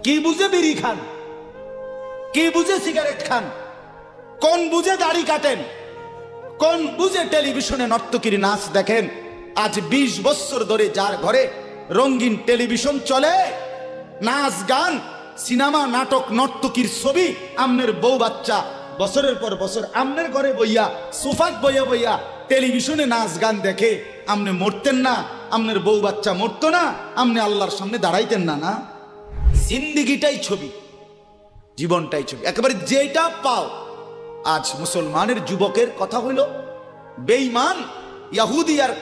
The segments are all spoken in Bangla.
কি বুঝে বিড়ি খান, কি বুঝে সিগারেট খান, কোন বুঝে দাড়ি কাটেন, কোন বুঝে টেলিভিশনে নর্তকীর নাচ দেখেন। আজ 20 বছর ধরে যার ঘরে রঙিন টেলিভিশন চলে, নাচ গান সিনেমা নাটক নর্তকীর ছবি, আমনের বউ বাচ্চা বছরের পর বছর আমনের ঘরে বইয়া সোফাত বইয়া বইয়া টেলিভিশনে নাচ গান দেখে, আমনে মরতেন না? আমনের বউ বাচ্চা মরতো না? আমনে আল্লাহর সামনে দাঁড়াইতেন না? না, জিন্দিগিটাই ছবি, জীবনটাই ছবি, একেবারে যেটা পাও। আজ মুসলমানের যুবকের কথা হইল বেঈমান ইহুদি আর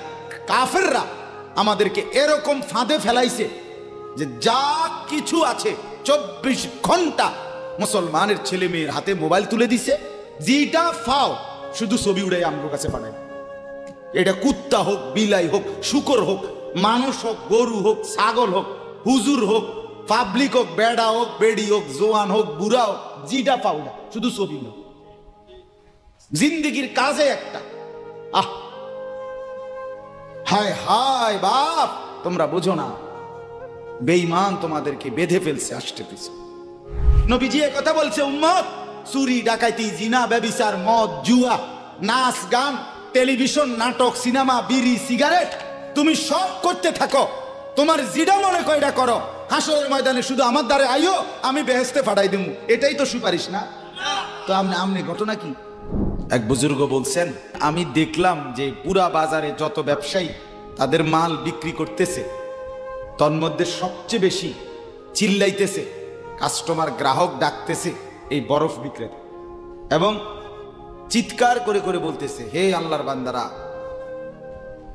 কাফেররা আমাদেরকে এরকম ফাঁদে ফেলাইছে যে যা কিছু আছে 24 ঘন্টা মুসলমানের ছেলে মেয়ের হাতে মোবাইল তুলে দিছে, যেটা ফাও শুধু ছবি উড়াই আমার কাছে পাঠায়। এটা কুত্তা হোক, বিলাই হোক, শুকর হোক, মানুষ হোক, গরু হোক, ছাগল হোক, হুজুর হোক, পাবলিক হোক, বেড়া হোক, বেড়ি হোক, জোয়ান হোক, বুড়া হোক, যেটা পাও না শুধু ছবি হোক। জিন্দিগির কাজে একটা আহ হায় হায় বাপ, তোমরা বুঝো না, বেঈমান তোমাদেরকে বেঁধে ফেলছে আষ্টে পিছে। নবীজি কথা বলছে, উম্মত, চুরি ডাকাইতি জিনা ব্যভিচার মদ জুয়া নাচ গান টেলিভিশন নাটক সিনেমা বিড়ি সিগারেট তুমি সব করতে থাকো, তোমার জিডা মনে কয়টা করো, হাসরের ময়দানে শুধু আমার দ্বারে আইও, আমি বেহেশতে পাঠাই দেবো, এটাই তো সুপারিশ না? তো আমনে ঘটনা কি? এক বুজুর্গ বলছেন, আমি দেখলাম যে পুরা বাজারে যত ব্যবসায়ী তাদের মাল বিক্রি করতেছে, তন্মধ্যে সবচেয়ে বেশি চিল্লাইতেছে, কাস্টমার গ্রাহক ডাকতেছে এই বরফ বিক্রেতা, এবং চিৎকার করে করে বলতেছে, হে আল্লাহর বান্দারা,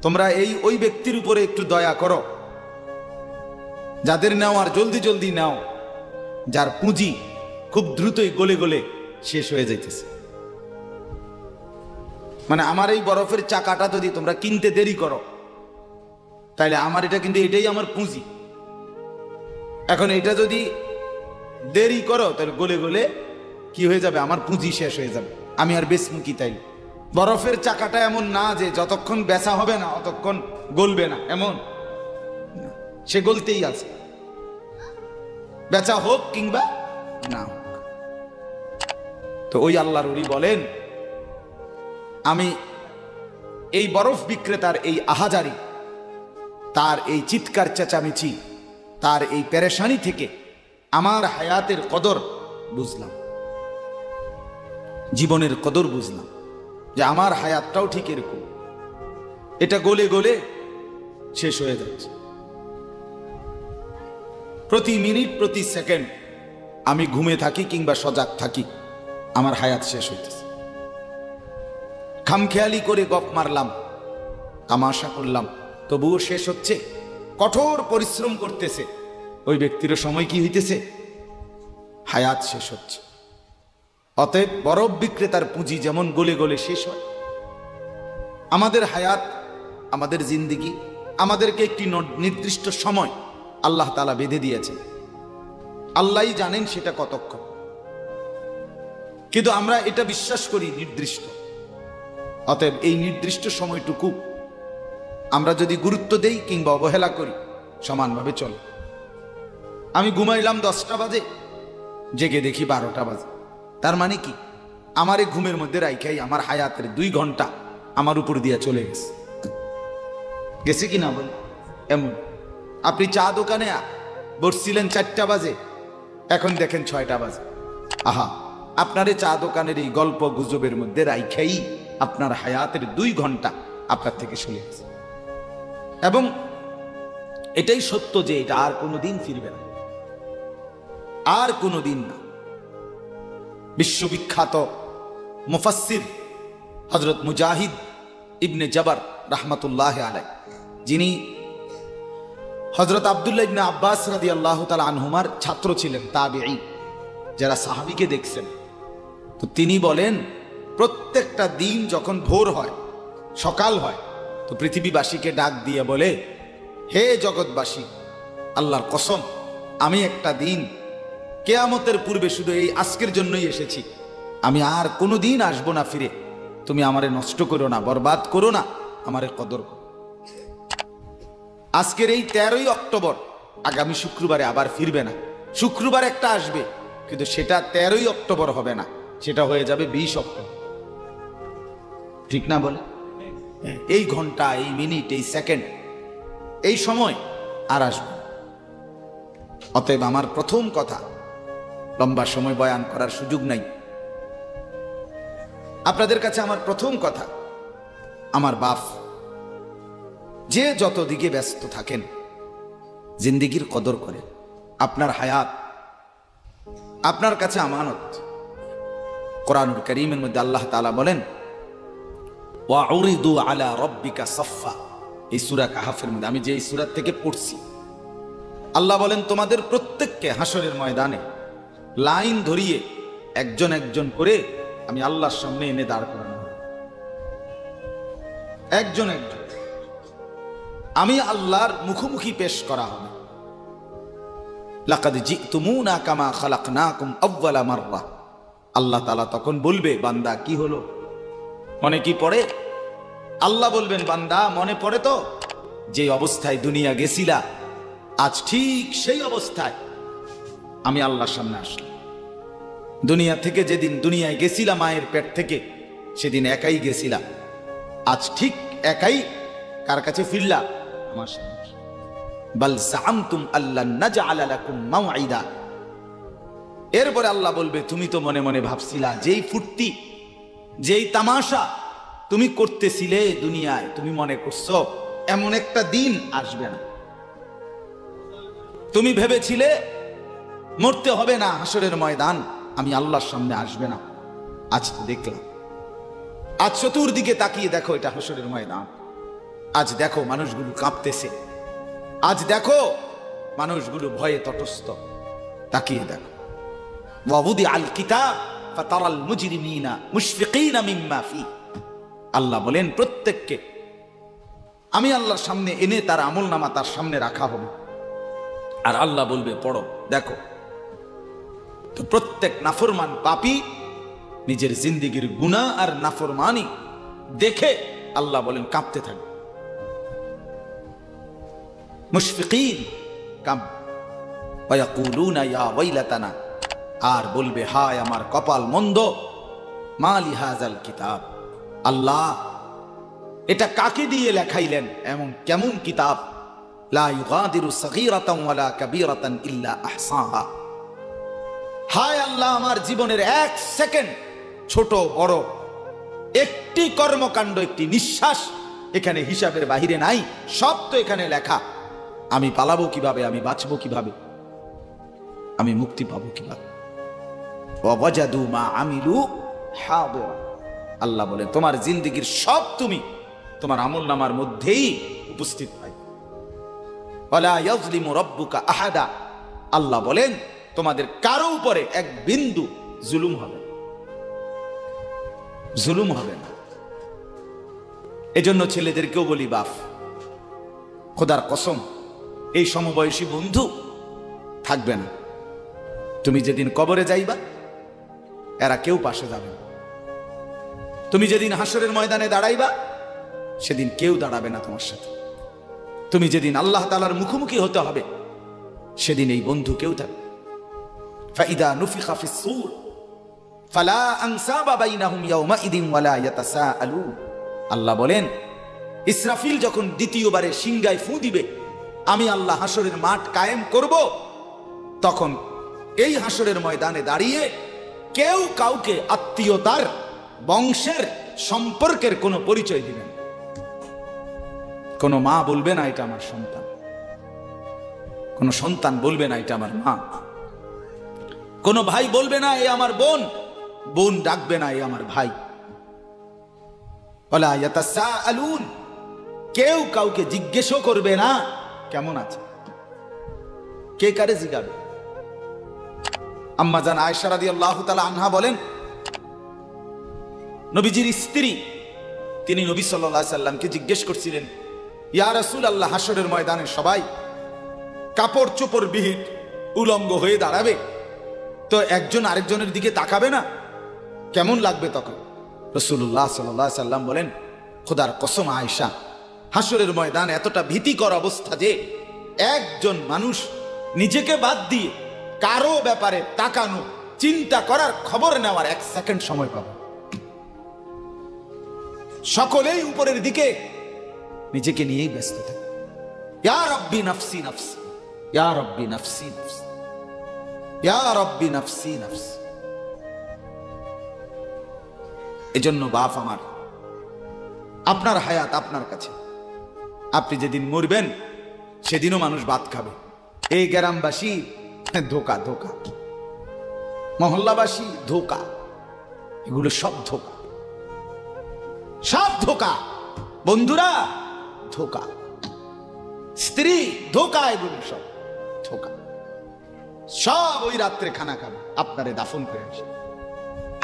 তোমরা ওই ব্যক্তির উপরে একটু দয়া করো, যাদের নেওয়ার জলদি জলদি নাও, যার পুঁজি খুব দ্রুতই গলে গলে শেষ হয়ে যাইতেছে। মানে আমার এই বরফের চাকাটা যদি তোমরা কিনতে দেরি করো, তাইলে আমার এটা কিন্তু এটাই আমার পুঁজি, এখন এটা যদি দেরি করো তাহলে গলে গলে কি হয়ে যাবে, আমার পুঁজি শেষ হয়ে যাবে, আমি আর বেচমু কি? তাই বরফের চাকাটা এমন না যে যতক্ষণ বেচা হবে না ততক্ষণ গলবে না, এমন সে গলতেই আছে, বেচা হোক কিংবা না হোক। তো ওই আল্লাহর ওলি বলেন, আমি এই বরফ বিক্রেতার এই আহাজারি, তার এই চিৎকার চেঁচামেচি, তার এই পেরেশানি থেকে আমার হায়াতের কদর বুঝলাম, জীবনের কদর বুঝলাম, যে আমার হায়াতটাও ঠিক এরকম, এটা গলে গলে শেষ হয়ে যাচ্ছে। প্রতি মিনিট প্রতি সেকেন্ড আমি ঘুমে থাকি কিংবা সজাগ থাকি, আমার হায়াত শেষ হইতেছে। খামখেয়ালি করে গপ মারলাম, তামাশা করলাম, তবুও শেষ হচ্ছে। কঠোর পরিশ্রম করতেছে ওই ব্যক্তির সময় কি হইতেছে, হায়াত শেষ হচ্ছে। অতএব বরফ বিক্রেতার পুঁজি যেমন গলে গলে শেষ হয়, আমাদের হায়াত, আমাদের জিন্দিগি, আমাদেরকে একটি নির্দিষ্ট সময় আল্লাহ তাআলা বেঁধে দিয়েছেন, আল্লাহই জানেন সেটা কতক্ষণ, কিন্তু আমরা এটা বিশ্বাস করি নির্দিষ্ট। অতএব এই নির্দিষ্ট সময়টুকু আমরা যদি গুরুত্ব দেই কিংবা অবহেলা করি, সমানভাবে চলে। আমি ঘুমাইলাম 10টা বাজে, জেগে দেখি 12টা বাজে, তার মানে কি, আমার এই ঘুমের মধ্যে রাইখাই আমার হায়াতের 2 ঘন্টা আমার উপর দিয়ে চলে গেছে, গেছে কি না বল? এমন আপনি চা দোকানে বসছিলেন 4টা বাজে, এখন দেখেন 6টা বাজে, আহা, আপনার এই চা দোকানের এই গল্প গুজবের মধ্যে রাইখাই আপনার হায়াতের 2 ঘন্টা আপনার থেকে চলে গেছে। এবং এটাই সত্য যে এটা আর কোনোদিন ফিরবে না, আর কোনোদিন না। বিশ্ববিখ্যাত মুফাসসির হযরত মুজাহিদ ইবনে জবর রাহমাতুল্লাহি আলাইহি, যিনি হযরত আব্দুল্লাহ ইবনে আব্বাস রাদিয়াল্লাহু তাআলা আনহুমার ছাত্র ছিলেন, তাবিঈ, যারা সাহাবীকে দেখছেন, তো তিনি বলেন, প্রত্যেকটা দিন যখন ভোর হয়, সকাল হয়, তো পৃথিবীবাসীকে ডাক দিয়ে বলে, হে জগৎবাসী, আল্লাহর কসম, আমি একটা দিন কিয়ামতের পূর্বে শুধু এই আজকের জন্যই এসেছি, আমি আর কোনোদিন আসবো না ফিরে, তুমি আমারে নষ্ট করো না, বরবাদ করো না, আমারে কদর করো। আজকের এই 13ই অক্টোবর আগামী শুক্রবারে আবার ফিরবে না, শুক্রবার একটা আসবে, কিন্তু সেটা 13ই অক্টোবর হবে না, সেটা হয়ে যাবে 20 অক্টোবর। ঠিক না বলে? এই ঘন্টা, এই মিনিট, এই সেকেন্ড, এই সময় আর আসবে। অতএব আমার প্রথম কথা, লম্বা সময় বয়ান করার সুযোগ নাই। আপনাদের কাছে আমার প্রথম কথা, আমার বাপ, যে যত দিকে ব্যস্ত থাকেন, জিন্দেগির কদর করে। আপনার হায়াত আপনার কাছে আমানত। কোরআনুল কারীমের মধ্যে আল্লাহ তাআলা বলেন, ওয়াউরিদু আলা রাব্বিকা সাফফা। এই সূরা কাহাফের মধ্যে, আমি যে এই সূরা থেকে পড়ছি, আল্লাহ বলেন তোমাদের প্রত্যেককে হাসরের ময়দানে লাইন ধরিয়ে একজন একজন করে আমি আল্লাহর সামনে এনে দাঁড় করানো হবে। একজন একজন আমি আল্লাহর মুখোমুখি পেশ করা হবে। লাকাদ জিতুমুনা কামা খালাকনাকুম আউয়ালা মাররা। আল্লাহ তাআলা তখন বলবে, বান্দা কি হলো, মনে কি পড়ে? আল্লাহ বলবেন, বান্দা মনে পড়ে তো যে অবস্থায় দুনিয়া গেছিলা, আজ ঠিক সেই অবস্থায় আমি আল্লাহর সামনে আসলাম। দুনিয়া থেকে যেদিন দুনিয়ায় গেছিলাম মায়ের পেট থেকে, সেদিন একাই গেছিলা, আজ ঠিক একাই কার কাছে ফিরলা? আমার সামনে। বাল জাআমতুম আল্লান নাজআলা লাকুম মাওঈদা। এরপরে আল্লাহ বলবে, তুমি তো মনে মনে ভাবছিলা, যেই ফুর্তি, যেই তামাশা তুমি করতেছিলে দুনিয়ায়, তুমি মনে করছো এমন একটা দিন আসবে না। তুমি ভেবেছিলে মরতে হবে না, হাসরের ময়দান আমি আল্লাহর সামনে আসবে না। আজ তো দেখলাম, আজ চতুর্দিকে তাকিয়ে দেখো, এটা হাসরের ময়দান। আজ দেখো মানুষগুলো কাঁপতেছে, আজ দেখো মানুষগুলো ভয়ে তটস্থ। তাকিয়ে দেখো, ওয়াবুদি আল কিতাব ফাতারাল মুজরিমিনা মুশফিকিনা মিম্মা ফি। আল্লাহ বলেন, প্রত্যেককে আমি আল্লাহর সামনে এনে তার আমলনামা তার সামনে রাখা হবে, আর আল্লাহ বলবে পড়ো, দেখো। তো প্রত্যেক নাফরমান পাপী নিজের জিন্দেগির গুনাহ আর নাফরমানি দেখে আল্লাহ বলেন কাঁপতে থাকবে। মুশফিকিন কাম ওয়ায়াকুলুনা ইয়া ওয়াইলাতানা, আর বলবে হায় আমার কপাল মন্দ, মা লিহাযাল কিতাব। আল্লাহ এটা কাকে দিয়ে লেখাইলেন, এমন কেমন কিতাব, লা ইউগাদিরু সগীরাতান ওয়ালা কাবীরাতান ইল্লা আহসাহা। হায় আল্লাহ, আমার জীবনের এক সেকেন্ড, ছোট বড় একটি কর্মকাণ্ড, একটি নিঃশ্বাস এখানে হিসাবের বাহিরে নাই, সব তো এখানে লেখা। আমি পালাবো কিভাবে, আমি বাঁচবো কিভাবে, আমি মুক্তি পাবো কিভাবে? ওয়াজাদু মা আমিলু হাদিরা। আল্লাহ বলে তোমার জিন্দেগির সব তুমি তোমার আমলনামার মধ্যেই উপস্থিত পাই। ওয়ালা ইয়াজলিমু রাব্বুকা আহাদা। আল্লাহ বলেন তোমাদের কারো উপরে এক বিন্দু জুলুম হবে, জুলুম হবে না। এজন্য ছেলেদেরকেও বলি, বাপ খোদার কসম, এই সমবয়সী বন্ধু থাকবে না। তুমি যেদিন কবরে যাইবা, এরা কেউ পাশে যাবে না। তুমি যেদিন হাসরের ময়দানে দাঁড়াইবা, সেদিন কেউ দাঁড়াবে না তোমার সাথে। তুমি যেদিন আল্লাহ তাআলার মুখোমুখি হতে হবে, সেদিন এই বন্ধু কেউ থাকবে। ফাইদা নুফিখা ফিস সূর ফালা আনসাবা বাইনাহুম ইয়াওমাইদিন ওয়ালা ইয়াতাসাআলুন। আল্লাহ বলেন, ইসরাফিল যখন দ্বিতীয়বারে সিংগায় ফু দিবে, আমি আল্লাহ হাসরের মাঠ কায়েম করব, তখন এই হাসরের ময়দানে দাঁড়িয়ে কেউ কাউকে আত্মীয়তার, বংশের, সম্পর্কের কোনো পরিচয় দিবেন। কোনো মা বলবে না এটা আমার সন্তান, কোনো সন্তান বলবে না এটা আমার মা, কোনো ভাই বলবে না এ আমার বোন, বোন ডাকবে না এ আমার ভাই। ওয়ালা ইয়াতাসাআলুন, কেউ কাউকে জিজ্ঞেসও করবে না কেমন আছে, কে কারে জিজ্ঞাবে। আম্মা জান আয়েশা রাদিয়াল্লাহু তাআলা আনহা বলেন, নবীজির স্ত্রী তিনি নবী সাল্লাল্লাহু আলাইহি সাল্লামকে জিজ্ঞেস করছিলেন, ইয়া রাসূলুল্লাহ, হাসরের ময়দানে সবাই কাপড় চোপড় বিহীন উলঙ্গ হয়ে দাঁড়াবে, তো একজন আরেকজনের দিকে তাকাবে না, কেমন লাগবে তখন? রাসূলুল্লাহ সাল্লাল্লাহু আলাইহি সাল্লাম বলেন, খোদার কসম আয়েশা, হাসরের ময়দান এতটা ভীতিকর অবস্থা যে একজন মানুষ নিজেকে বাদ দিয়ে কারো ব্যাপারে তাকানো, চিন্তা করার, খবর নেওয়ার 1 সেকেন্ড সময় পাবো। সকলেই উপরের দিকে নিজেকে নিয়েই ব্যস্ত থাকে। ইয়া রব্বি নফসি নফসি, ইয়া রব্বি নফসি নফসি, ইয়া রব্বি নফসি নফসি। এজন্য বাপ আমার, আপনার হায়াত আপনার কাছে। আপনি যেদিন মরবেন সেদিনও মানুষ ভাত খাবে। এই গ্রামবাসী ধোকা, ধোকা, মহল্লাবাসী ধোকা, এগুলো সব ধোকা, সব ধোকা। বন্ধুরা ধোকা, স্ত্রী ধোকা, এগুলো সব ধোকা। সব ওই রাত্রে খানা খাবে, আপনারে দাফন করে আসে।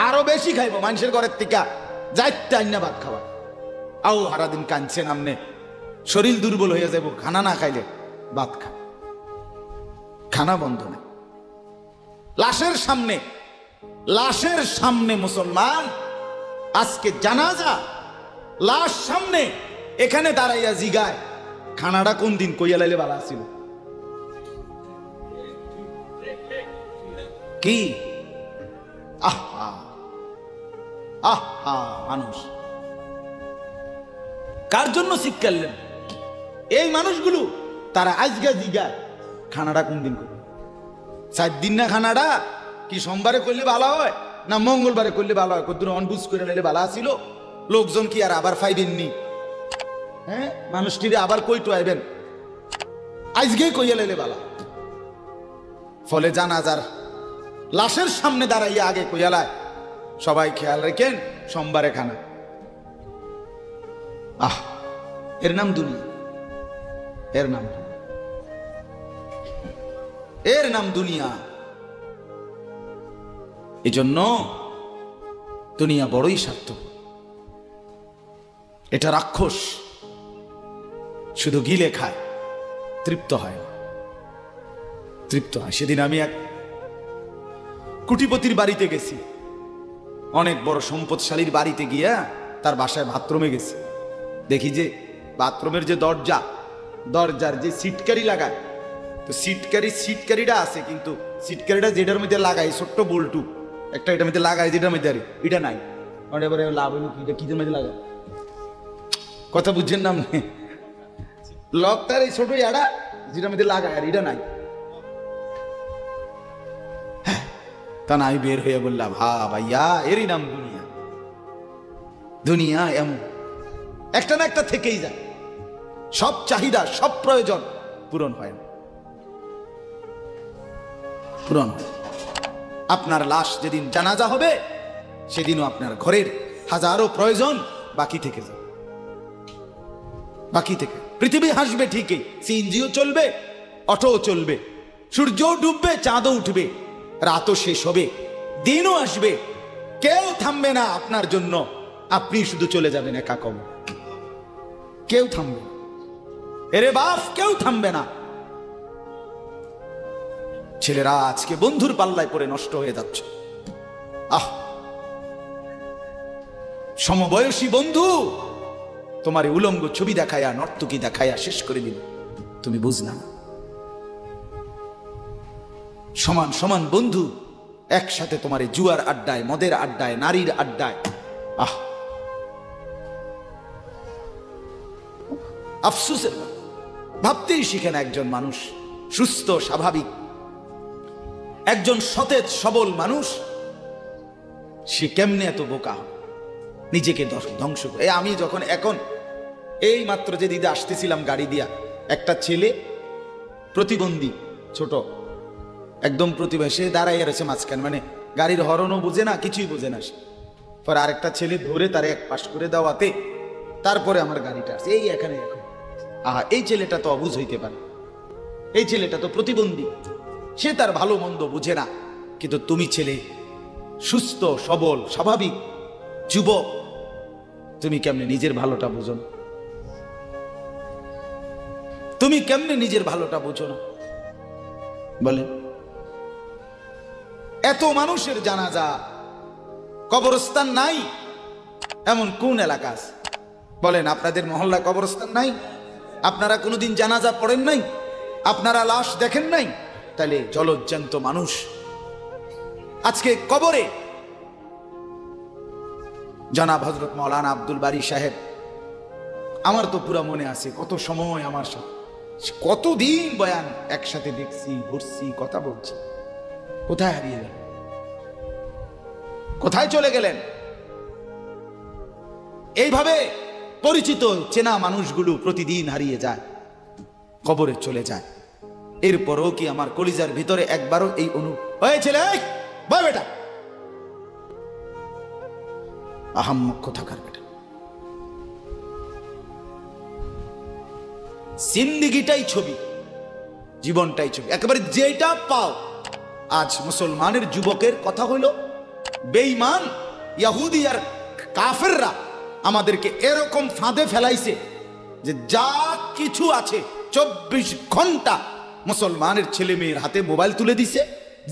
আরো বেশি খাইব মানুষের ঘরের থেকে, যাইতে আইনা ভাত খাওয়া। আও সারাদিন কাঁদছেন, আমনে শরীর দুর্বল হয়ে যাব, খানা না খাইলে ভাত খা, খানা বন্ধ নেই। লাশের সামনে, লাশের সামনে মুসলমান আজকে জানাজা, লাশ সামনে, এখানে দাঁড়াইয়া জিগায় খানাটা কোন দিন কইয়া লাইলে ভালো ছিল। কি আহা আহা, মানুষ কার জন্য শিক্ষালেন? এই মানুষগুলো তারা আজকে জিগায় খানাটা কোন দিন করবে। 4 দিন না খানাটা কি সোমবারে করলে ভালো হয় না মঙ্গলবারে করলে ভালো হয়? কদ্দুর অনবুঝ করে নিলে ভালো ছিল। লোকজন কি আর আবার ফাইবেননি? হ্যাঁ, মানুষটিরে আবার কইটো আইবেন, আজকেই কইয়া লাইলে ভালো। ফলে জানাজার লাশের সামনে দাঁড়াইয়া আগে কইয়ালায় সবাই খেয়াল রেখেন সোমবারে খানা। আহ, এর নাম দুনিয়া, এর নাম, এর নাম দুনিয়া। এজন্য দুনিয়া বড়ই স্বার্থপর। এটা রাক্ষস, শুধু গিলে খায়, তৃপ্ত হয় না, তৃপ্ত হয়। সেদিন আমি এক কুটিপতির বাড়িতে গেছি, অনেক বড় সম্পদশালীর বাড়িতে গিয়া তার বাসায় বাথরুমে গেছি। দেখি যে বাথরুমের যে দরজা, দরজার যে সিটকারি লাগায়, তো সিটকারিটা আছে, কিন্তু সিটকারিটা যেটার মধ্যে লাগাই ছোট্ট বল্টু একটা, এটার মধ্যে লাগাই যেটার মধ্যে, আরে এটা নাই। এবারে লাভ হইল কি, এটা কিদের মধ্যে লাগায়, কথা বুঝছেন না? লকটার এই ছোট ইয়াটা যেটার মধ্যে লাগায়, আর এটা নাই। তা না, আমি বের হয়ে বললাম, হা ভাইয়া, এরই নাম দুনিয়া। দুনিয়া এমন একটা না একটা থেকেই যায়, সব চাহিদা, সব প্রয়োজন পূরণ হয় না, পূরণ হয়। আপনার লাশ যেদিন জানাজা হবে সেদিনও আপনার ঘরের হাজারো প্রয়োজন বাকি থেকে যাবে, বাকি থেকে। পৃথিবী হাসবে ঠিকই, সিএনজিও চলবে, অটোও চলবে, সূর্যও ডুববে, চাঁদও উঠবে, রাতও শেষ হবে, দিনও আসবে, কেউ থামবে না আপনার জন্য। আপনি শুধু চলে যাবেন একা কবর, কেউ থামবে না। এরে বাপ, কেউ থামবে না। ছেলেরা আজকে বন্ধুর পাল্লায় পড়ে নষ্ট হয়ে যাচ্ছে। আহ, সমবয়সী বন্ধু তোমার উলঙ্গ ছবি দেখায়া, নর্তকী দেখায়া শেষ করে দিল, তুমি বুঝলা না। সমান সমান বন্ধু একসাথে তোমার জুয়ার আড্ডায়, মদের আড্ডায়, নারীর আড্ডায়। আহ, আফসোসের, ভাবতেই শিখেন একজন মানুষ সুস্থ স্বাভাবিক, একজন সতেজ সবল মানুষ, সে কেমনে এত বোকা, নিজেকে ধ্বংস করে। আমি যখন এখন এই মাত্র যে দিদি আসতেছিলাম গাড়ি দিয়া, একটা ছেলে প্রতিবন্ধী, ছোট একদম প্রতিভা, সে দাঁড়াই রয়েছে মাঝখানে, মানে গাড়ির হরনও বুঝে না, কিছুই বুঝে না। পরে আরেকটা ছেলে ধরে তারে এক পাশ করে দেওয়াতে তারপরে আমার গাড়িটা আসছে এই এখানে। এখন আহা, এই ছেলেটা তো অবুঝ হইতে পারে, এই ছেলেটা তো প্রতিবন্ধী, সে তার ভালো মন্দ বুঝে না। কিন্তু তুমি ছেলে সুস্থ সবল স্বাভাবিক যুবক, তুমি কেমনে নিজের ভালোটা বুঝো না? তুমি কেমনে নিজের ভালোটা বুঝো না বলে? এত মানুষের জানাজা, কবরস্থান নাই এমন কোন এলাকা আছে বলেন? আপনাদের মহল্লা কবরস্থান নাই? আপনারা কোনোদিন জানাজা পড়েন নাই? আপনারা লাশ দেখেন নাই? তাহলে জলজ্জান্ত মানুষ আজকে কবরে। জনাব হযরত মাওলানা আব্দুল বারী সাহেব, আমার তো পুরা মনে আছে কত সময় আমার সাথে, কতদিন বয়ান একসাথে দেখছি, ঘুরছি, কথা বলছি। কোথায় হারিয়ে গেল? কোথায় চলে গেলেন? এইভাবে পরিচিত চেনা মানুষগুলো প্রতিদিন হারিয়ে যায়, কবরে চলে যায়। এরপরও কি আমার কলিজার ভিতরে একবারও এই হয়েছিল, বয় বেটা আহাম্মক কোথাকার বেটা। জিন্দেগিটাই ছবি, জীবনটাই ছবি, একেবারে যেটা পাও। আজ মুসলমানের যুবকের কথা হইল, বেঈমান ইহুদি আর কাফেররা আমাদেরকে এরকম ফাঁদে ফেলাইছে যে যা কিছু আছে 24 ঘন্টা মুসলমানের ছেলে মেয়ের হাতে মোবাইল তুলে দিছে।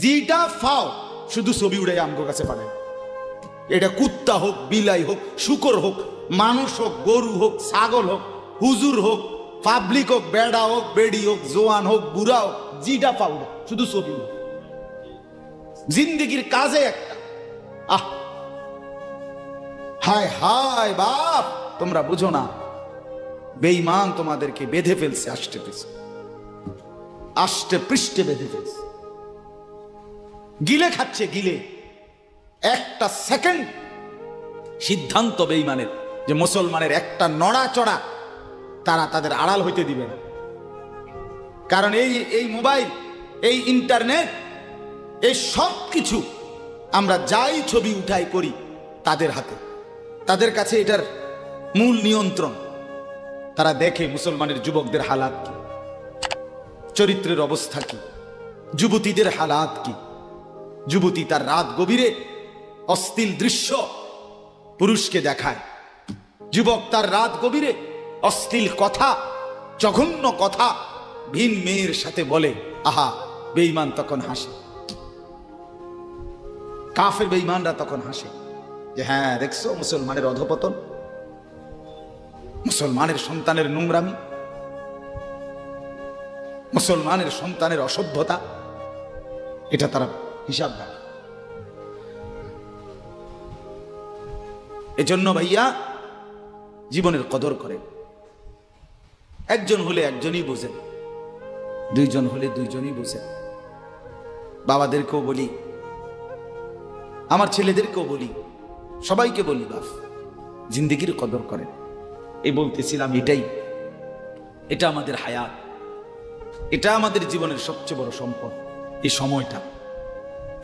যেটা ফাও শুধু ছবি উড়াই আমগো কাছে পাঠায়। এটা কুত্তা হোক, বিলাই হোক, শুকর হোক, মানুষ হোক, গরু হোক, ছাগল হোক, হুজুর হোক, পাবলিক হোক, বেড়া হোক, বেড়ি হোক, জোয়ান হোক, বুড়া হোক, যেটা পাও শুধু ছবি। জিন্দেগির কাজে একটা হায় হায় বাপ, তোমরা বুঝো না, বেঈমান তোমাদেরকে বেঁধে ফেলছে, আষ্টে পৃষ্ঠে বেঁধে ফেলছে, গিলে খাচ্ছে, গিলে। একটা সেকেন্ড সিদ্ধান্ত বেঈমানের যে মুসলমানের একটা নড়াচড়া তারা তাদের আড়াল হইতে দিবে না। কারণ এই মোবাইল, এই ইন্টারনেট, এই সব কিছু আমরা যাই ছবি উঠাই করি তাদের হাতে, তাদের কাছে এটার মূল নিয়ন্ত্রণ। তারা দেখে মুসলমানের যুবকদের হালাত কি, চরিত্রের অবস্থা কি, যুবতীদের হালাত কি। যুবতী তার রাত গভীরে অশ্লীল দৃশ্য পুরুষকে দেখায়, যুবক তার রাত গভীরে অশ্লীল কথা, জঘন্য কথা ভিন মেয়ের সাথে বলে। আহা, বেঈমান তখন হাসে, কাফের বেঈমানরা তখন হাসে যে হ্যাঁ দেখছো মুসলমানের অধপতন, মুসলমানের সন্তানের নোংরামি, মুসলমানের সন্তানের অসভ্যতা, এটা তারা হিসাব রাখে। এজন্য ভাইয়া জীবনের কদর করেন। একজন হলে একজনই বোঝেন, দুইজন হলে দুইজনই বোঝেন। বাবাদেরকেও বলি, আমার ছেলেদেরকেও বলি, সবাইকে বলি, বাপ জিন্দেগির কদর করেন। এই বলতেছিলাম, এটা আমাদের হায়াত, এটা আমাদের জীবনের সবচেয়ে বড় সম্পদ। এই সময়টা,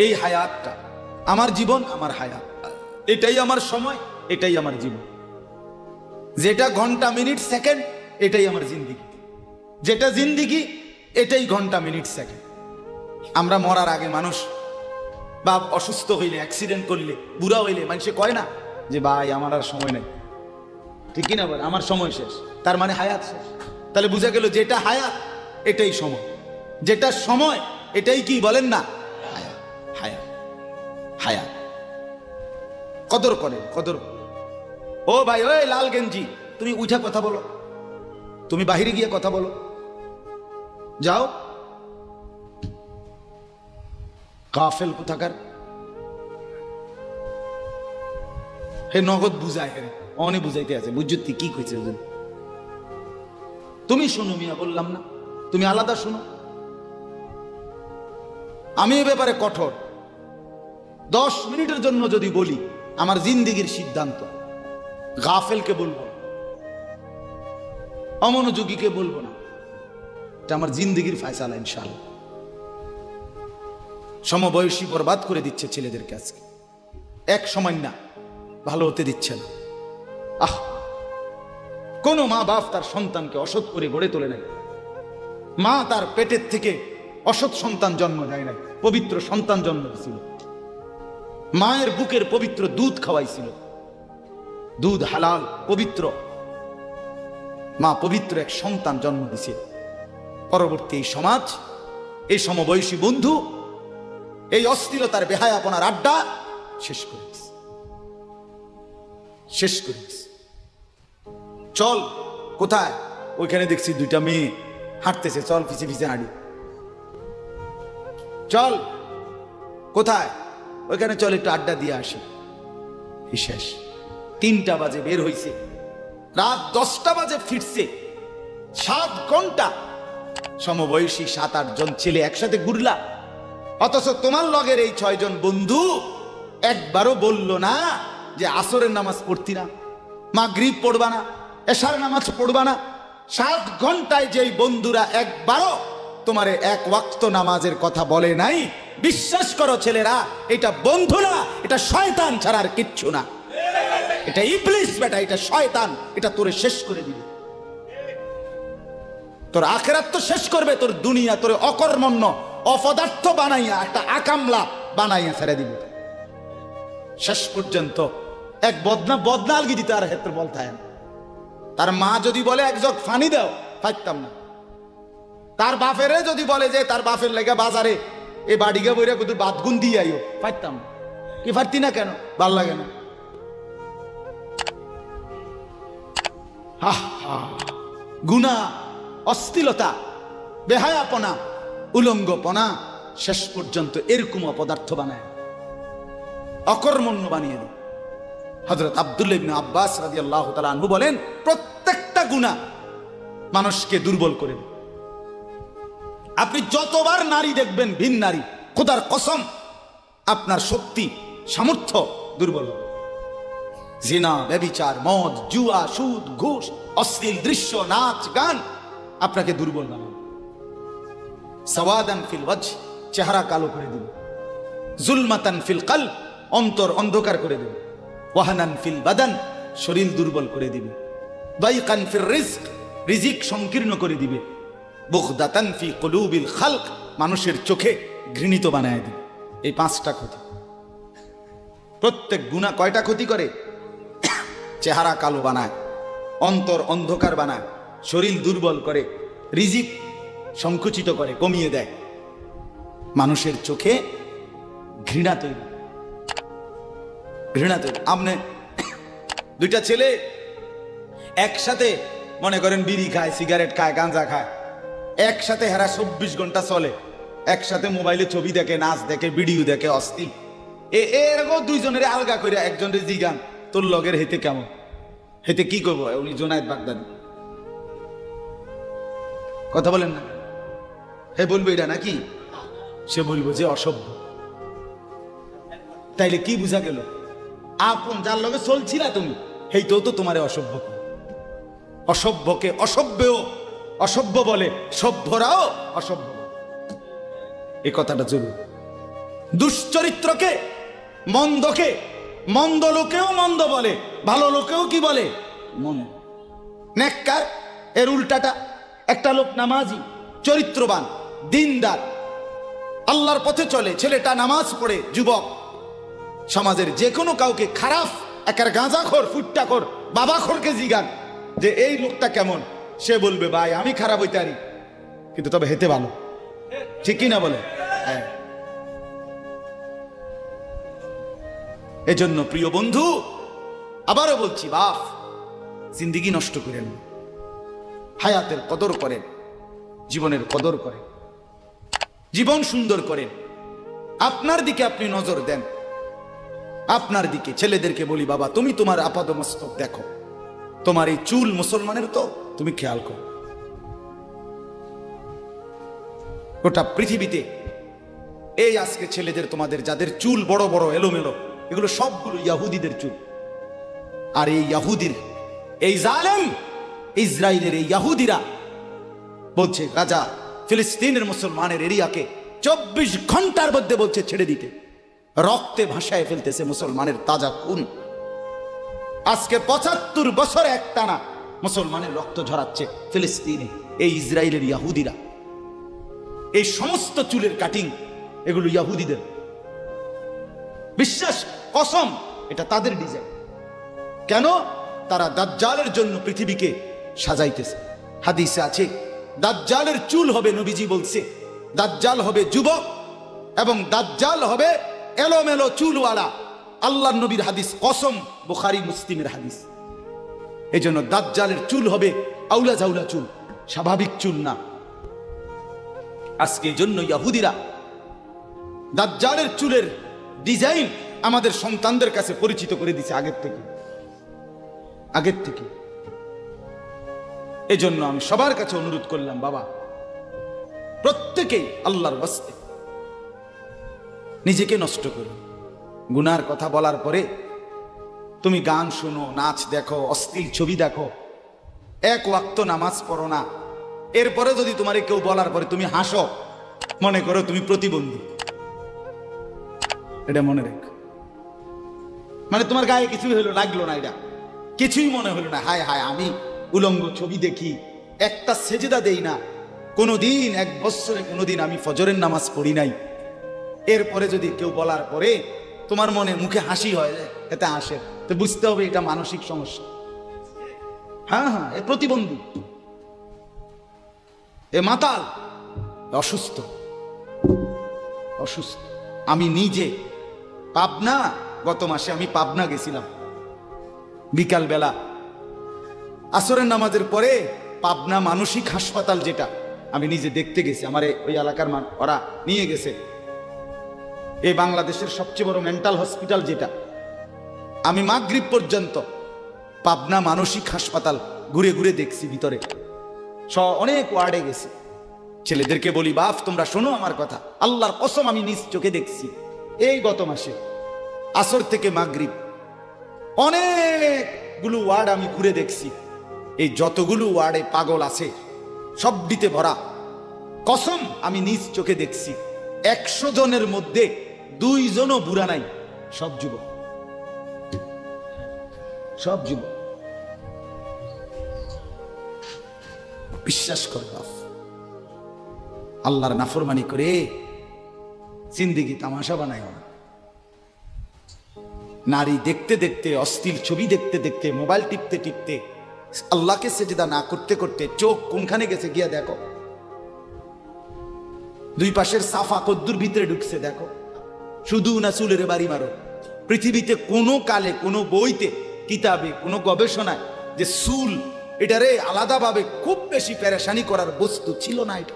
এই হায়াতটা, আমার জীবন, আমার হায়াত, এটাই আমার সময়, এটাই আমার জীবন। যেটা ঘন্টা, মিনিট, সেকেন্ড, এটাই আমার জিন্দেগি। যেটা জিন্দেগি, এটাই ঘন্টা, মিনিট, সেকেন্ড। আমরা মরার আগে মানুষ বা অসুস্থ হইলে, অ্যাক্সিডেন্ট করলে, বুড়া হইলে মানুষে কয় না যে ভাই আমার আর সময় নেই, ঠিক কিনা বল, আমার সময় শেষ, তার মানে হায়াত শেষ। তাহলে বুঝা গেল যেটা হায়াত এটাই সময়, যেটা সময় এটাই কি বলেন না হায়াত। হায়াত, হায়াত কদর করে, কদর। ও ভাই, ওই লাল গেঞ্জি, তুমি উঠে কথা বলো, তুমি বাহিরে গিয়ে কথা বলো, যাও। কাফেল কোথাকার, হে নগদ বুঝায়, হে অনে বুঝাইতে আছে, বুঝতে কি কইছে। তুমি শোনো মিয়া, বললাম না, তুমি আলাদা শোনো। আমি এ ব্যাপারে কঠোর। 10 মিনিটের জন্য যদি বলি, আমার জিন্দেগির সিদ্ধান্ত, গাফেলকে বলবো, অমনোযোগীকে বলবো না, এটা আমার জিন্দেগির ফয়সালা ইনশাআল্লাহ। সমবয়সী বরবাদ করে দিচ্ছে ছেলেদের কাছে, এক সময় না ভালো হতে দিচ্ছে না। কোন মা বাপ তার সন্তানকে অসৎ করে গড়ে তোলে নাই। মা তার পেটের থেকে অসৎ সন্তান জন্ম দেয় নাই, পবিত্র সন্তান জন্ম দিয়েছিল। মায়ের বুকের পবিত্র দুধ খাওয়াইছিল, দুধ হালাল পবিত্র। মা পবিত্র এক সন্তান জন্ম দিছে। পরবর্তী এই সমাজ, এই সমবয়সী বন্ধু এই অশ্লীলতার বেহায়াপনার আড্ডা শেষ করে দিছে, শেষ করে দিছে। চল কোথায়, ওইখানে দেখছি 2টা মেয়ে হাঁটতেছে, চল পিছে পিছে হাঁটি। চল। কোথায়? ওইখানে চল, একটু আড্ডা দিয়ে আসি। শেষ। 3টা বাজে বের হইছে, রাত 10টা বাজে ফিরছে। 7 ঘন্টা সমবয়সী 7-8 জন ছেলে একসাথে ঘুরলা, অথচ তোমার লগের এই 6 জন বন্ধু একবারও বলল না যে আসরের নামাজ পড়তি না, মাগরিব পড়বা না, এশার নামাজ পড়বা না। 7 ঘন্টায় যেই বন্ধুরা একবারও তোমারে 1 ওয়াক্ত নামাজের কথা বলে নাই, বিশ্বাস করো ছেলেরা, এটা বন্ধু না, এটা শয়তান ছাড়া আর কিচ্ছু না। এটা ইবলিস বেটা, এটা শয়তান, এটা তোরে শেষ করে দিবে। তোর আখিরাত তো শেষ করবে, তোর দুনিয়া তোরে অকর্মণ্য অপদার্থ বানাইয়া একটা আকামলা বানাইয়া ছেড়ে দিবে। শেষ পর্যন্ত এক বদনা আলগি দিতে আর ক্ষেত্রে বলতে হয় না। তার মা যদি বলে 1 জগ পানি দাও, পাইতাম না। তার বাপেরে যদি বলে যে তার বাপের লেগে বাজারে এই বাড়িকে বইরা কত বাদগুন দিয়ে আইও, পাইতাম না। কি পারতি না কেন? ভাল লাগে না। গুনাহ, অশ্লীলতা, বেহায়াপনা, উলঙ্গপনা শেষ পর্যন্ত এরকম অপদার্থ বানায়, অকর্মণ্য বানিয়ে দেয়। হযরত আব্দুল্লাহ ইবনে আব্বাস রাদিয়াল্লাহু তাআলা আনহু বলেন, প্রত্যেকটা গুনাহ মানুষকে দুর্বল করে দেয়। আপনি যতবার নারী দেখবেন ভিন নারী, খোদার কসম আপনার শক্তি সামর্থ্য দুর্বল হবে। জিনা, ব্যভিচার, মদ, জুয়া, সুদ, ঘুষ, অশ্লীল দৃশ্য, নাচ, গান আপনাকে দুর্বল বানাবে। সাওয়াদান ফিল ওয়াজহ, চেহারা কালো করে দিবে। জুলমাতান ফিল কলব, অন্তর অন্ধকার করে দিবে। ওয়াহানান ফিল বাদান, শরীর দুর্বল করে দিবে। দাইকান ফির রিজক, রিজিক সংকীর্ণ করে দিবে। বুগদাতান ফি কুলুবিল খালক, মানুষের চোখে ঘৃণিত বানায় দিবে। এই 5টা ক্ষতি। প্রত্যেক গুনাহ কয়টা ক্ষতি করে? চেহারা কালো বানায়, অন্তর অন্ধকার বানায়, শরীর দুর্বল করে, রিজিক সংকুচিত করে, কমিয়ে দেয়, মানুষের চোখে ঘৃণা তৈরি। আপনি 2টা ছেলে একসাথে মনে করেন বিড়ি খায়, সিগারেট খায়, গাঁজা খায়, একসাথে হেরা 24 ঘন্টা চলে, একসাথে মোবাইলে ছবি দেখে, নাচ দেখে, ভিডিও দেখে, অস্থির। এরকম 2 জনের আলগা করে একজনের জিগান, তোর লগের হেতে কেমন, হেতে কি করবো? উনি জোনায়েদ বাগদাদি। কথা বলেন না? হে বলবো এটা নাকি? সে বলবো যে অসভ্য। তাইলে কি বুঝা গেল? আপন যার লগে চলছিলা তুমি, হেইতেও তো তোমারে অসভ্য। অসভ্যকে অসভ্যও অসভ্য বলে, সভ্যরাও অসভ্য। এই কথাটা জরুরি। দুশ্চরিত্রকে, মন্দকে মন্দ লোকেও মন্দ বলে, ভালো লোকেও কি বলে? মন্দ। নেককার এর উল্টাটা। একটা লোক নামাজি, চরিত্রবান, দিনদার, আল্লাহর পথে চলে, ছেলেটা নামাজ পড়ে, যুবক, সমাজের যে কোনো কাউকে খারাপ, একার গাঁজাখোর, ফুট্টাখোর, বাবাখোরকে জিগান যে এই লোকটা কেমন, সে বলবে ভাই আমি খারাপ হইতে পারি, কিন্তু তবে হেতে ভালো। ঠিক কি না বলে? হ্যাঁ। এজন্য প্রিয় বন্ধু, আবারও বলছি, বাপ জিন্দেগি নষ্ট করেন, হায়াতের কদর করেন, জীবনের কদর করেন, জীবন সুন্দর করেন। আপনার দিকে আপনি নজর দেন, আপনার দিকে। ছেলেদেরকে বলি, বাবা তুমি তোমার আপাদমস্তক দেখো, তোমার এই চুল মুসলমানের তো তুমি খেয়াল করো। গোটা পৃথিবীতে এই আজকে ছেলেদের, তোমাদের যাদের চুল বড় বড় এলোমেলো, এগুলো সবগুলো ইয়াহুদিদের চুল। আর এই ইয়াহুদির, এই জালেম ইসরায়েলের এই ইয়াহুদিরা বলছে গাজা, ফিলিস্তিনের মুসলমানের এরিয়াকে 24 ঘন্টার মধ্যে বলছে ছেড়ে দিতে। রক্তে ভাসায় ফেলতেছে মুসলমানের তাজা খুন। আজকে 75 বছর একটানা মুসলমানের রক্ত ঝরাচ্ছে ফিলিস্তিনে এই ইসরায়েলের ইয়াহুদিরা। এই সমস্ত চুলের কাটিং এগুলো ইয়াহুদিদের। বিশ্বাস, কসম, এটা তাদের ডিজাইন। কেন? তারা দাজ্জালের জন্য পৃথিবীকে সাজাইতেছে। হাদিসে আছে দাজ্জালের চুল হবে, নবীজি বলছে দাজ্জাল হবে যুবক এবং দাজ্জাল হবে এলোমেলো চুলওয়ালা। আল্লাহর নবীর হাদিস, কসম, বুখারী মুসলিমের হাদিস। এই জন্য দাজ্জালের চুল হবে আউলা জাউলা চুল, স্বাভাবিক চুল না। আজকে জন্য ইয়াহুদিরা দাজ্জালের চুলের ডিজাইন আমাদের সন্তানদের কাছে পরিচিত করে দিছে আগের থেকে। এজন্য আমি সবার কাছে অনুরোধ করলাম, বাবা প্রত্যেকেই আল্লাহর ওয়াস্তে নিজেকে নষ্ট করো। গুনার কথা বলার পরে তুমি গান শোনো, নাচ দেখো, অশ্লীল ছবি দেখো, এক ওয়াক্ত নামাজ পড়ো না, এরপরে যদি তোমার কেউ বলার পরে তুমি হাসো, মনে করো তুমি প্রতিবন্ধী। এটা মনে রেখো। মানে তোমার গায়ে কিছুই হলো, লাগলো না, এটা কিছুই মনে হলো না, হায় হায় আমি উলঙ্গ ছবি দেখি, একটা সেজদা দেই না, কোনোদিন 1 বছরে কোনোদিন আমি ফজরের নামাজ পড়ি নাই, এরপরে যদি কেউ বলার পরে তোমার মনে মুখে হাসি হয়, এতে আসে, তো বুঝতে হবে এটা মানসিক সমস্যা। হ্যাঁ হ্যাঁ, এ প্রতিবন্ধী, এ মাতাল, অসুস্থ। আমি নিজে পাবনা, গত মাসে আমি পাবনা গেছিলাম, বিকাল বেলা আসরের নামাজের পরে পাবনা মানসিক হাসপাতাল, যেটা আমি নিজে দেখতে গেছি, আমার ওই এলাকার ওরা নিয়ে গেছে, এই বাংলাদেশের সবচেয়ে বড় মেন্টাল হসপিটাল যেটা। আমি মাগরিব পর্যন্ত পাবনা মানসিক হাসপাতাল ঘুরে ঘুরে দেখছি, ভিতরে অনেক ওয়ার্ডে গেছি। ছেলেদেরকে বলি, বাপ তোমরা শোনো আমার কথা, আল্লাহর কসম আমি নিজ চোখে দেখছি, এই গত মাসে আসর থেকে মাগরিব অনেকগুলো ওয়ার্ড আমি ঘুরে দেখছি। এই যতগুলো ওয়ার্ডে পাগল আছে সবটিতে ভরা, কসম আমি নিজ চোখে দেখছি। 100 জনের মধ্যে 2 জনও বুড়া নাই, সব যুবক, সব যুবক। বিশ্বাস কর বাপ, আল্লাহর নাফরমানি করে জিন্দেগি তামাশা বানায় না। নারী দেখতে দেখতে, অশ্লীল ছবি দেখতে দেখতে, মোবাইল টিপতে টিপতে, আল্লাহকে সেজদা না করতে করতে চোখ কোনখানে গেছে গিয়া দেখো, 2 পাশের সাফা কদ্দুর ভিতরে ঢুকছে দেখো। শুধু না চুলের বাড়ি মারো, পৃথিবীতে কোনো কালে কোনো বইতে, কিতাবে, কোনো গবেষণায় যে চুল এটারে আলাদাভাবে খুব বেশি পেরেশানি করার বস্তু ছিল না। এটা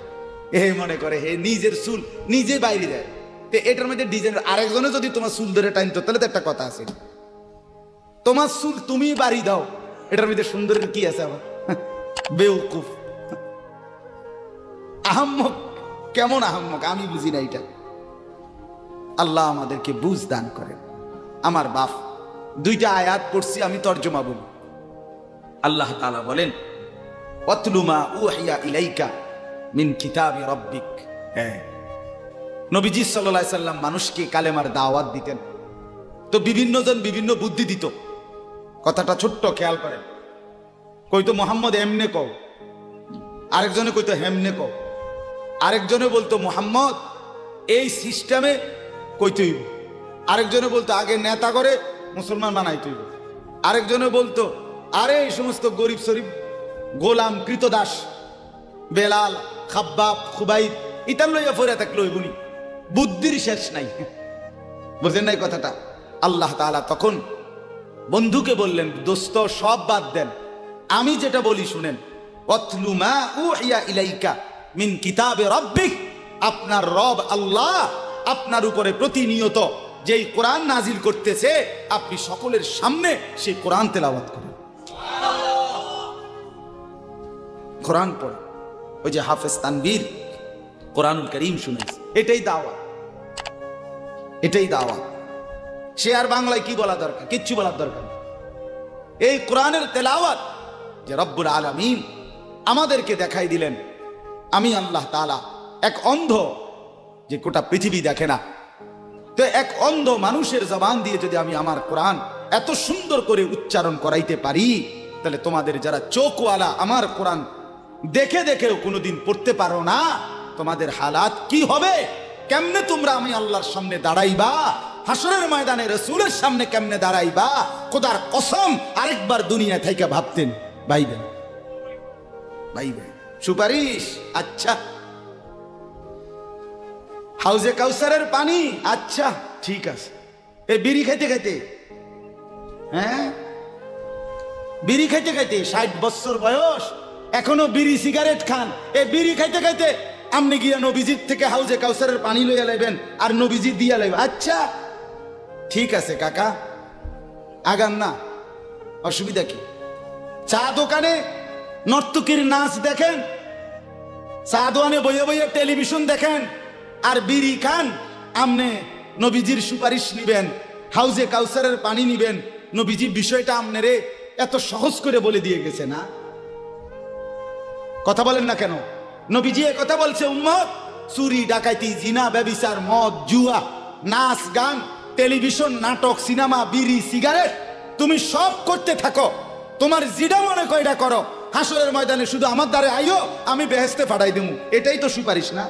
এ মনে করে হে নিজের চুল নিজে বাইরে দেয়, তো এটার মধ্যে ডিজাইন, আরেকজনে যদি তোমার চুল ধরে টাইনতো তাহলে তো একটা কথা আছে, তোমার চুল তুমি বাড়ি দাও, এটার মধ্যে সুন্দরের কি আছে আবার? বেউকুফ, আহাম্মক, কেমন আহাম্মক আমি বুঝি না এটা। আল্লাহ আমাদেরকে বুঝ দান করেন। আমার বাপ 2টা আয়াত পড়ছি, আমি তর্জমা বলি। আল্লাহ তাআলা বলেন, ওয়াতলু মা উহিয়া ইলাইকা মিন কিতাবি রাব্বিক। হ্যাঁ, নবীজি সাল্লাল্লাহু আলাইহি সাল্লাম মানুষকে কালেমার দাওয়াত দিতেন, তো বিভিন্ন জন বিভিন্ন বুদ্ধি দিত। কথাটা ছোট্ট, খেয়াল করেন। কইতো মোহাম্মদ এমনে কও, আরেকজনে কইতো হেমনে কও, আরেকজনে বলতো মোহাম্মদ এই সিস্টেমে কইতেই, আরেকজনে বলতো আগে নেতা করে মুসলমান বানাইতেই, আরেকজনে বলতো আরে এই সমস্ত গরিব শরীফ গোলাম কৃতদাস বেলাল খাব্বাব খুবাইব ইতার লইয়া ফিরে থাকলো, এগুলি বুদ্ধির শেষ নাই। বুঝেন নাই কথাটা? আল্লাহ তাআলা তখন বন্ধুকে বললেন, দোস্ত সব বাদ দেন, আমি যেটা বলি শুনেন। ওয়াতলু মা উহিয়া ইলাইকা মিন কিতাবে রাব্বিক, আপনার রব আল্লাহ আপনার উপরে প্রতিনিয়ত যেই কোরআন নাজিল করতেছে, আপনি সকলের সামনে সেই কোরআন তেলাওয়াত করেন, কোরআন পড়ে। ওই যে হাফেজ তানবীর কোরআনুল কারীম শুনেছে, এটাই দাওয়াত, এটাই দাওয়াত। সে আর বাংলায় কি বলা দরকার? কিচ্ছু বলার দরকার নেই। এই কোরআনের তেলাওয়াত যে রব্বুল আলামিন আমাদেরকে দেখাই দিলেন, আমি আল্লাহ তাআলা এক অন্ধ, যে গোটা পৃথিবী দেখে না, তো এক অন্ধ মানুষের জবান দিয়ে যদি আমি আমার কোরআন এত সুন্দর করে উচ্চারণ করাইতে পারি, তাহলে তোমাদের যারা চোখওয়ালা আমার কোরআন দেখে দেখেও কোনোদিন পড়তে পারো না, তোমাদের হালাত কি হবে? কেমনে তোমরা আমি আল্লাহর সামনে দাঁড়াইবা? হাসরের ময়দানে রাসূলের সামনে কেমনে দাঁড়াইবা? খোদার কসম আরেকবার দুনিয়া থেকে ভাবতেন, ভাইবেন ভাইবেন সুপারিশ, আচ্ছা হাউজে কাউসারের পানি, আচ্ছা ঠিক আছে। এই বিড়ি খাইতে খাইতে, হ্যাঁ বিড়ি খাইতে খাইতে 60 বছর বয়স, এখনো বিড়ি সিগারেট খান। এই বিড়ি খাইতে খাইতে আপনি গিয়া নবীজির থেকে হাউজে কাউসারের পানি লইয়া লাইবেন আর নবীজি দিয়া লাইবেন। আচ্ছা ঠিক আছে কাকা, আগান না, অসুবিধা কি? চা দোকানে নর্তকীর নাচ দেখেন, চা দোকানে বইয়ে বইয়ে টেলিভিশন দেখেন, আর বিড়ি খান। আমনে নবীজির সুপারিশ নিবেন, হাউজে কাউসারের পানি নিবেন, নবীজির বিষয়টা আমনেরে এত সহজ করে বলে দিয়ে গেছে না? কথা বলেন না কেন? নবীজি কথা বলছে, উম্মত চুরি ডাকাইতি জিনা ব্যভিচার মদ জুয়া নাচ গান টেলিভিশন নাটক সিনেমা বিড়ি সিগারেট তুমি সব করতে থাকো, তোমার যেটা মনে করে এটা করো, হাসরের ময়দানে শুধু আমার দ্বারে আইও, আমি বেহেশতে পাঠাই দেবো। এটাই তো সুপারিশ না?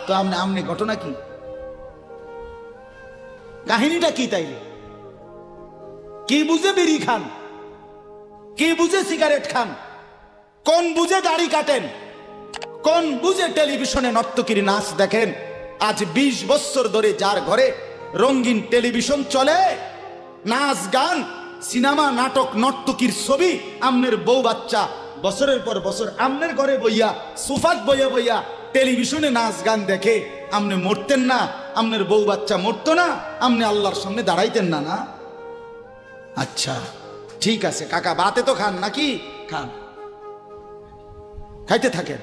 তো আমনে ঘটনা কি, কাহিনীটা কি? তাইলে কি বুঝে বিড়ি খান, কি বুঝে সিগারেট খান, কোন বুঝে দাড়ি কাটেন, কোন বুঝে টেলিভিশনে নর্তকীর নাচ দেখেন? আজ 20 বছর ধরে যার ঘরে রঙিন টেলিভিশন চলে, নাচ গান সিনেমা নাটক নর্তকীর ছবি, আমনের বউ বাচ্চা বছরের পর বছর আমনের ঘরে বইয়া সোফাত বইয়া বইয়া টেলিভিশনে নাচ গান দেখে, আমনে মরতেন না? আমনের বউ বাচ্চা মরতো না? আমনে আল্লাহর সামনে দাঁড়াইতেন না? না? আচ্ছা ঠিক আছে কাকা, বাতে তো খান নাকি? খান, খাইতে থাকেন,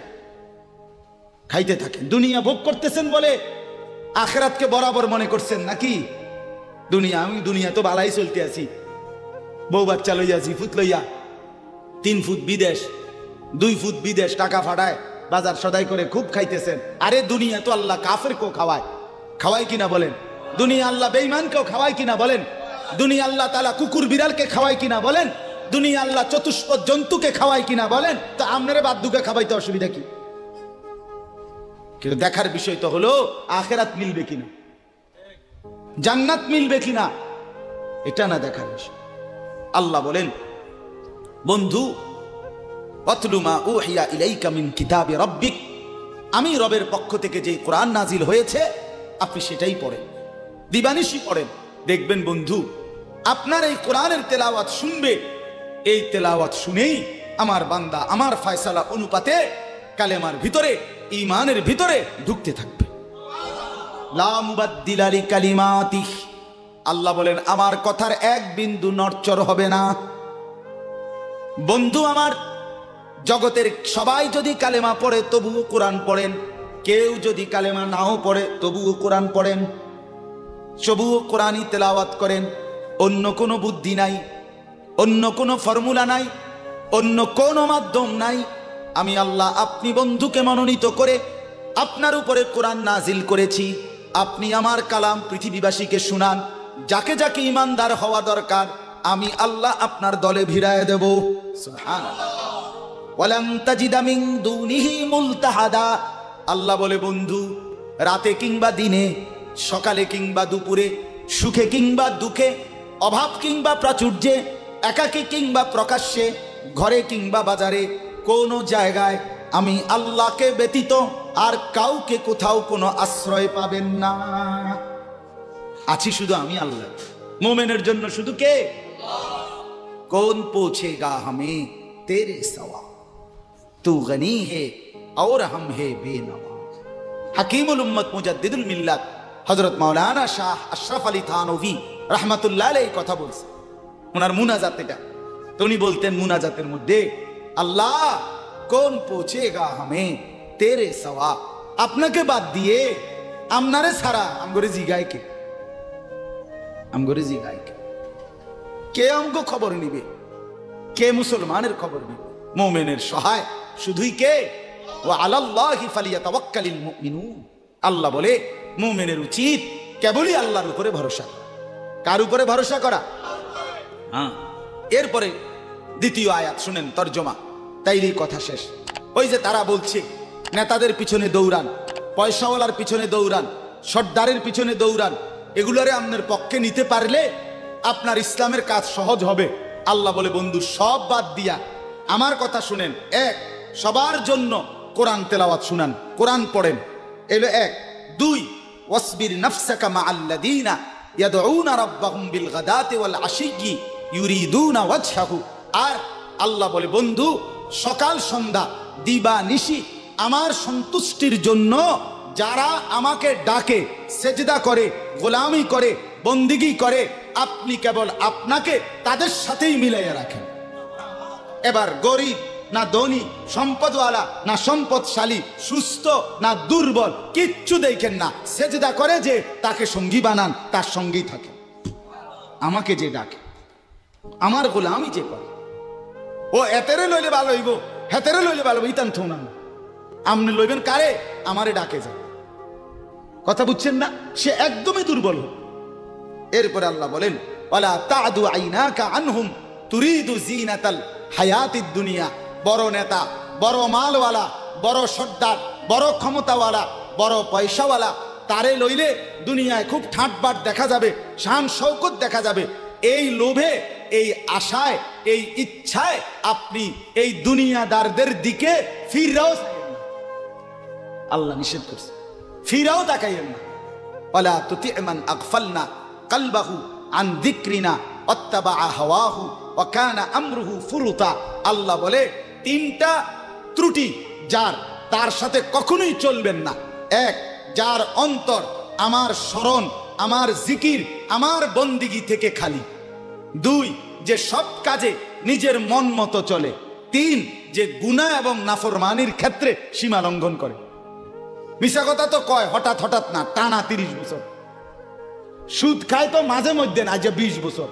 খাইতে থাকেন। দুনিয়া ভোগ করতেছেন বলে আখিরাতকে বরাবর মনে করছেন নাকি? আমি দুনিয়া তো বালাই চলতে আছি, বউ বাচ্চা লইয়া 2 ফুট লইয়া 3 ফুট বিদেশ 2 ফুট বিদেশ টাকা ফাটায় বাজার সদাই করে খুব খাইতেছেন। আরে দুনিয়া তো আল্লাহ কাফেরকেও খাওয়ায়, খাওয়ায় কিনা বলেন? দুনিয়া আল্লাহ বেঈমানকেও খাওয়ায় কিনা বলেন? দুনিয়া আল্লাহ তাআলা কুকুর বিড়ালকে খাওয়ায় কিনা বলেন? দুনিয়া আল্লাহ চতুষ্পদ জন্তুকে খাওয়ায় কিনা বলেন? তো আপনারে বাদ্দুকে খাওয়াইতে অসুবিধা কি? কিন্তু দেখার বিষয় তো হলো আখিরাত মিলবে কিনা, জান্নাত মিলবে কিনা, এটা না দেখার বিষয়। আল্লাহ বলেন, বন্ধু অতলু মা উহিয়া ইলাইকা মিন কিতাবি রাব্বিক, আমি রবের পক্ষ থেকে যে কোরআন নাজিল হয়েছে আপনি সেটাই পড়েন, দিবানিশি পড়েন। দেখবেন বন্ধু আপনার এই কোরআনের তেলাওয়াত শুনবে, এই তেলাওয়াত শুনেই আমার বান্দা আমার ফয়সালা অনুপাতে কালেমার ভিতরে ঈমানের ভিতরে ঢুকতে থাকবে। লা মুবাদদিলা লিকালিমাতিহ, আল্লাহ বলেন আমার কথার এক বিন্দু নড়চড় হবে না। বন্ধু আমার, জগতের সবাই যদি কালেমা পড়ে তবুও কোরআন পড়েন, কেউ যদি কালেমা নাও পড়ে তবুও কোরআন পড়েন, তবুও কোরআনই তেলাওয়াত করেন। অন্য কোনো বুদ্ধি নাই, অন্য কোনো ফর্মুলা নাই, অন্য কোনো মাধ্যম নাই। আমি আল্লাহ আপনি বন্ধুকে মনোনীত করে আপনার উপরে কোরআন নাজিল করেছি, আপনি আমার কালাম পৃথিবীবাসীকে শুনান, যাকে যাকে ইমানদার হওয়া দরকার আমি আল্লাহ আপনার দলে ভিড়ায় দেব। সুবহানাল্লাহ। ওয়ালাম তাজিদা মিন দুনিহি মুলতাহাদা, আল্লাহ বলে বন্ধু রাতে কিংবা দিনে, সকালে কিংবা দুপুরে, সুখে কিংবা দুঃখে, অভাব কিংবা প্রাচুর্যে, একাকী কিংবা প্রকাশ্যে, ঘরে কিংবা বাজারে, কোনো জায়গায় আমি আল্লাহকে ব্যতীত আর কাউকে কোথাও কোনো আশ্রয় পাবেন না। আছি শুধু আমি আল্লাহ। মোমেনের জন্য শুধু কে? কোন পৌঁছেগা হামে তেরে সওয়া, তু গনি হে और हम है बेनवा। হাকিমুল উম্মত মুজাদ্দিদুল মিল্লাত হযরত মাওলানা শাহ আশরাফ আলী থানভী রাহমাতুল্লাহ আলাইহি কথা বলছে, ওনার মুনাজাত এটা। তো উনি বলতেন মুনাজাতের মধ্যে, আল্লাহ কোন পৌঁছেগা হামে তেরে সওয়া, আপনাকে বাদ দিয়ে আমনারে ছাড়া আমগরে জিগায় কে? আমগরে জিগায় কে? কে আমগো খবর নিবে? কে মুসলমানের খবর নিবে? মুমিনের সহায় শুধুই কে? ওয়া আলাল্লাহি ফালিয়াতাওয়াক্কালিল মুমিনুন। আল্লাহ বলে মুমিনের উচিত কেবলই আল্লাহর উপরে ভরসা। কার উপরে ভরসা করা? হ্যাঁ। এরপরে দ্বিতীয় আয়াত শুনেন তরজমা, তাইলেই কথা শেষ। ওই যে তারা বলছে নেতাদের পিছনে দৌড়ান, পয়সাওয়ালার পিছনে দৌড়ান, সর্দারের পিছনে দৌড়ান, এগুলোরে আপনার পক্ষে নিতে পারলে আপনার ইসলামের কাজ সহজ হবে। আল্লাহ বলে বন্ধু সব বাদ দিয়া আমার কথা শুনেন। এক, সবার জন্য কোরআন তেলাওয়াত শুনান, কোরআন পড়েন, এলো এক। দুই, ওয়াসবির নাফসাকা মাআল্লাযীনা ইয়াদউনা রাব্বাহুম বিল গাদাতি ওয়াল আশিয়্যি ইউরিদুনা ওয়াজহাহু। আর আল্লাহ বলে বন্ধু সকাল সন্ধ্যা দিবা নিশি আমার সন্তুষ্টির জন্য যারা আমাকে ডাকে, সেজদা করে, গোলামি করে, বন্দিগি করে, আপনি কেবল আপনাকে তাদের সাথেই মিলাইয়া রাখেন। এবার গরিব না ধনী, সম্পদওয়ালা না সম্পদশালী, সুস্থ না দুর্বল, কিচ্ছু দেখেন না। সেজদা করে যে তাকে সঙ্গী বানান, তার সঙ্গেই থাকে। আমাকে যে ডাকে, আমার গোলামি যে করে, ও এতেরে লইলে ভালো হইব, হেতেরে লইলে ভালো হইব, ইতান থো না। আপনি লইবেন কারে? আমারে ডাকে যান। কথা বুঝছেন না? সে একদমই দুর্বল। এরপরে আল্লাহ বলেন, ওয়ালা তাদু আইনাকা আনহুম তুরিদু জিনাতাল হায়াতিদ দুনিয়া। বড় নেতা, বড় মালওয়ালা, বড় সর্দার, বড় ক্ষমতাওয়ালা, বড় পয়সাওয়ালা, তারে লইলে দুনিয়ায় খুব ঠাটবাট দেখা যাবে, শান শৌকত দেখা যাবে। এই লোভে, এই আশায়, এই ইচ্ছায় আপনি এই দুনিয়াদারদের দিকে ফিরাও, আল্লাহ নিষেধ করছে, ফিরাও তাকাইয়েন না। ওয়ালা তুতি' মান আগফালনা কলবাহু আন যিকরিনা ওয়াত্তাবা হাওয়াহু ওয়া কানা আমরুহু ফুরুতা। আল্লাহ বলে, তিনটা ত্রুটি যার, তার সাথে কখনোই চলবেন না। এক, যার অন্তর আমার স্মরণ, আমার জিকির, আমার বন্দিগি থেকে খালি। দুই, যে সব কাজে নিজের মন মতো চলে। তিন, যে গুনাহ এবং নাফরমানির ক্ষেত্রে সীমা লঙ্ঘন করে। মিশা কথা তো কয় হঠাৎ হঠাৎ না, টানা 30 বছর। সুদ খায় তো মাঝে মধ্যে না, আজ 20 বছর।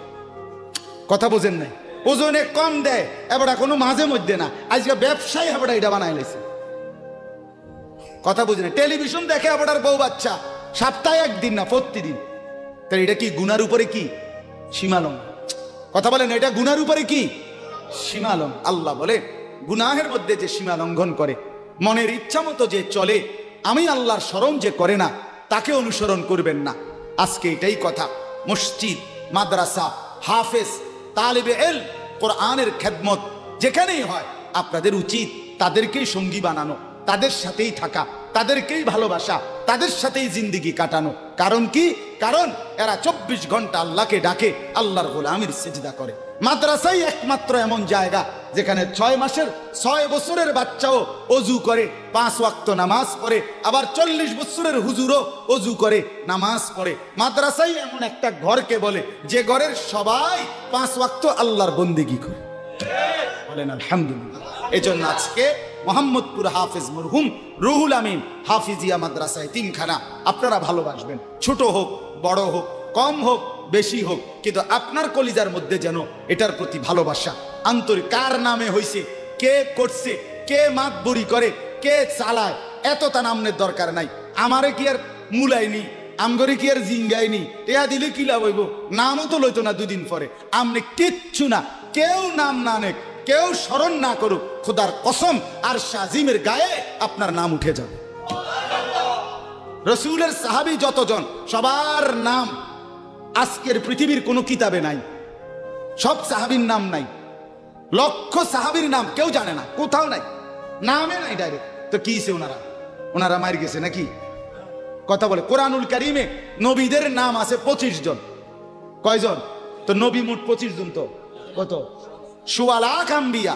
কথা বোঝেন নাই? ওজনে কম দেয় এবার কোনো মাঝে মধ্যে না, আজকে ব্যবসায়ী এবার এটা বানাই লেছে। কথা বুঝেন? টেলিভিশন দেখে আবার বউ বাচ্চা, সপ্তাহে একদিন না, প্রতিদিন। তাহলে এটা কি গুনার উপরে কি সীমালং? কথা বলেন, এটা গুনার উপরে কি সীমালং? আল্লাহ বলে, গুনাহের মধ্যে যে সীমা লঙ্ঘন করে, মনের ইচ্ছা মতো যে চলে, আমি আল্লাহর স্মরণ যে করে না, তাকে অনুসরণ করবেন না। আজকে এটাই কথা। মসজিদ, মাদ্রাসা, হাফেজ, তালিবে ইলম, কোরআনের খেদমত যেখানেই হয়, আপনাদের উচিত তাদেরকেই সঙ্গী বানানো, তাদের সাথেই থাকা, তাদেরকেই ভালোবাসা, তাদের সাথেই জিন্দেগি কাটানো। কারণ কি? কারণ এরা 24 ঘন্টা আল্লাহকে ডাকে, আল্লাহর গোলামির সিজদা করে। মাদ্রাসাই একমাত্র এমন জায়গা যেখানে 6 মাসের 6 বছরের বাচ্চাও অজু করে, 5 ওয়াক্ত নামাজ পড়ে, আবার 40 বছরের হুজুরও অজু করে, নামাজ পড়ে। মাদ্রাসাই এমন একটা ঘরকে বলে যে ঘরের সবাই 5 ওয়াক্ত আল্লাহর বন্দেগী করে। বলেন আলহামদুলিল্লাহ। এজন্য আজকে মোহাম্মদপুর হাফেজ মরহুম রুহুল আমিন হাফিজিয়া মাদ্রাসায় 3খানা আপনারা ভালোবাসবেন। ছোট হোক, বড় হোক, কম হোক, বেশি হোক, কিন্তু আপনার কলিজার মধ্যে যেন এটার প্রতি ভালোবাসা, আন্তরিক। কার নামে হইছে, কে করছে, কে মাতবরি করে, কে চালায়, এত তা নামের দরকার নাই। আমারে কি আর মুলাইনি, আমগরে কি আর জিঙ্গাইনি, টেয়া দিলে কি লাভ হইব? নামও তো লইতো না 2 দিন পরে। আমনে কিচ্ছু না, কেউ নাম না নেক, কেউ স্মরণ না করুক, খোদার কসম আর শাজিমের গায়ে আপনার নাম উঠে যাবে। রসুলের সাহাবী যতজন, সবার নাম আজকের পৃথিবীর কোনো কিতাবে নাই। সব সাহাবীর নাম নাই। লক্ষ সাহাবীর নাম কেউ জানে না, কোথাও নাই, নামে নাই ডাইরেক্ট। তো কি ওনারা মার গেছে নাকি? কথা বলে, কোরআনুল কারীমে নবীদের নাম আছে 25 জন। কয়জন? তো নবী মোট 25 জন। তো কত? 1.25 লাখ আম্বিয়া,